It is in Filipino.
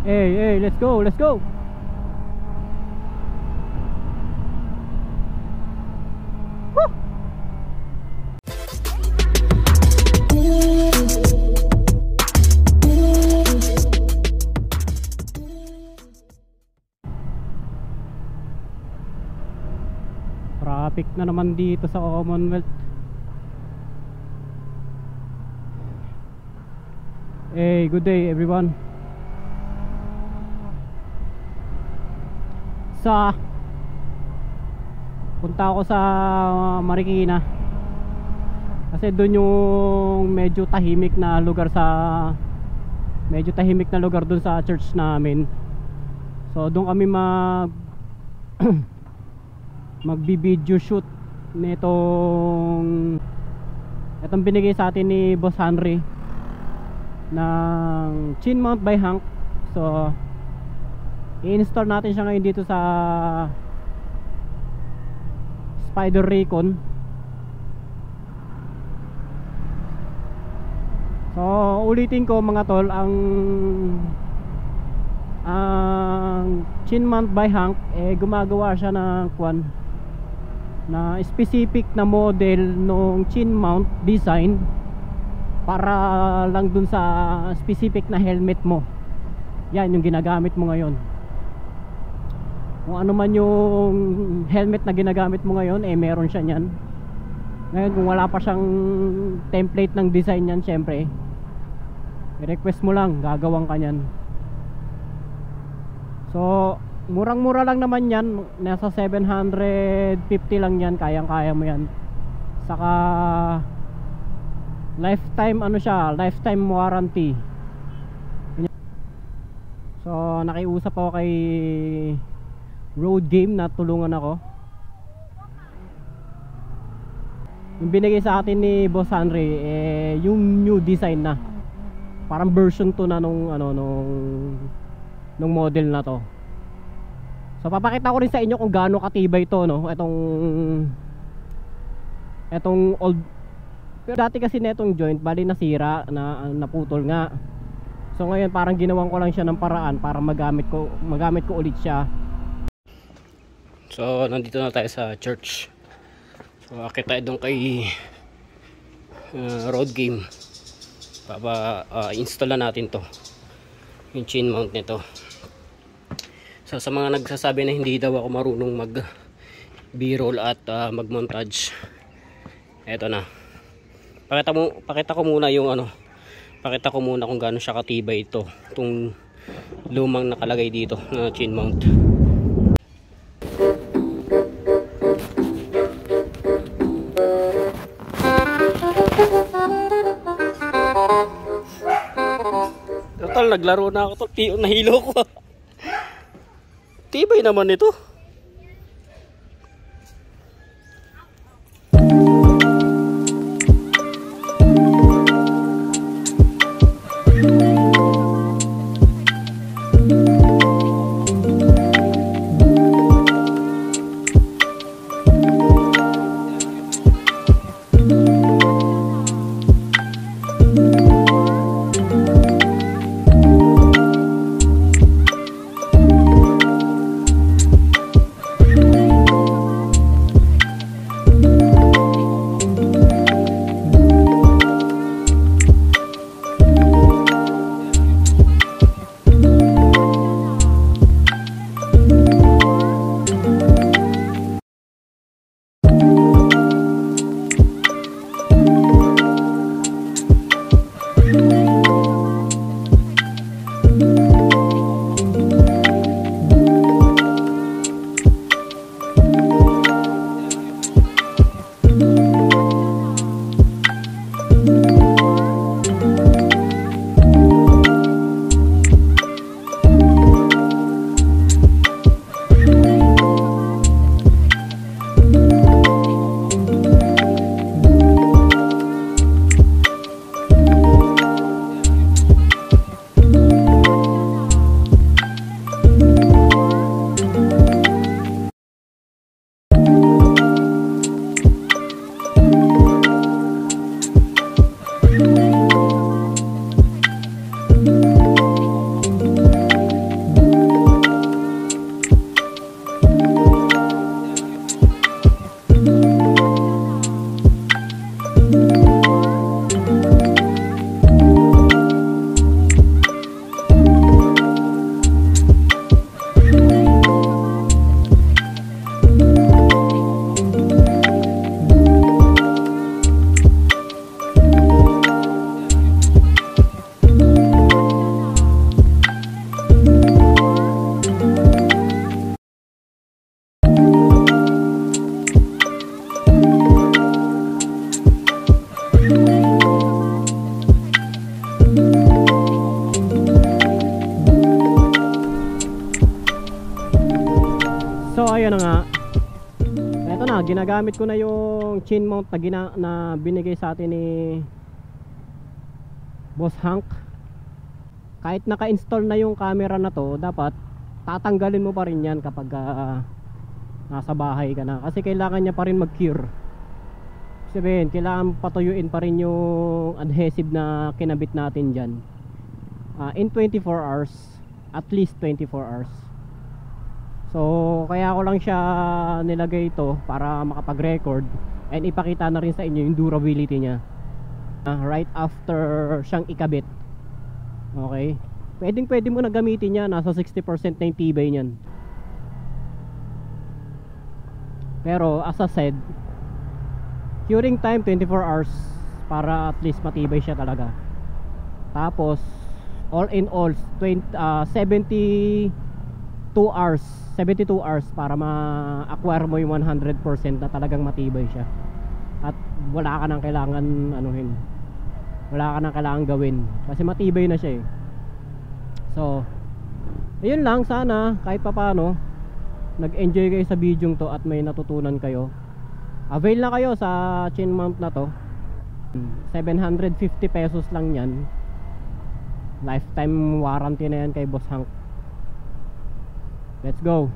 Hey, let's go, let's go. Woo! Traffic na naman dito sa Commonwealth. Hey, good day everyone. Punta ako sa Marikina kasi doon yung medyo tahimik na lugar doon sa church namin. So doon kami magbi-video shoot itong binigay sa atin ni Boss Henry ng chin mount by Hank. So i-install natin siya ngayon dito sa Spider Recon. So ulitin ko mga tol, ang chin mount by Hank gumagawa siya ng na specific na model nung chin mount design para lang dun sa specific na helmet mo. Yan yung ginagamit mo ngayon. Kung ano man yung helmet na ginagamit mo ngayon, meron siya niyan. Ngayon kung wala pa siyang template ng design niyan, syempre i-request mo lang, gagawang ka niyan. So murang-mura lang naman yan, nasa 750 lang yan, kayang-kaya mo yan. Saka lifetime lifetime warranty. So nakiusap ako kay Road Game na tulungan ako. Yung binigay sa atin ni Boss Henry yung new design na, parang version 2 na nung model na to. So papakita ko rin sa inyo kung gaano katibay to, no, etong old. Pero dati kasi netong joint bali nasira na, naputol nga. So ngayon parang ginawan ko lang siya ng paraan para magamit ko ulit siya. So nandito na tayo sa church. So akit tayo doon kay Road Game. Install na natin to, yung chin mount nito. So sa mga nagsasabi na hindi daw ako marunong mag B-roll at mag montage, eto na. Pakita ko muna kung gaano siya katibay itong lumang nakalagay dito na chin mount. Total naglaro na ako, nahilo ko. Tibay naman ito. ayan na nga. Eto na, ginagamit ko na yung chin mount na binigay sa atin ni Boss Hank. Kahit naka-install na yung camera na to, dapat tatanggalin mo pa rin yan kapag nasa bahay ka na, kasi kailangan niya pa rin mag-cure. Sabihin, kailangan patuyuin pa rin yung adhesive na kinabit natin dyan in 24 hours, at least 24 hours. So kaya ko lang siya nilagay ito para makapag-record and ipakita na rin sa inyo yung durability niya right after siyang ikabit. Okay, pwede mo na gamitin niya, nasa 60% na yung tibay niyan. Pero as I said, curing time 24 hours para at least matibay siya talaga. Tapos all in all 72 hours para ma-acquire mo yung 100% na talagang matibay siya. At wala ka nang kailangan wala ka nang kailangan gawin kasi matibay na siya eh. So ayun lang, sana kahit papaano nag-enjoy kayo sa video to at may natutunan kayo. Avail na kayo sa chin mount na to. 750 pesos lang yan. Lifetime warranty na yan kay Boss Hank. Let's go.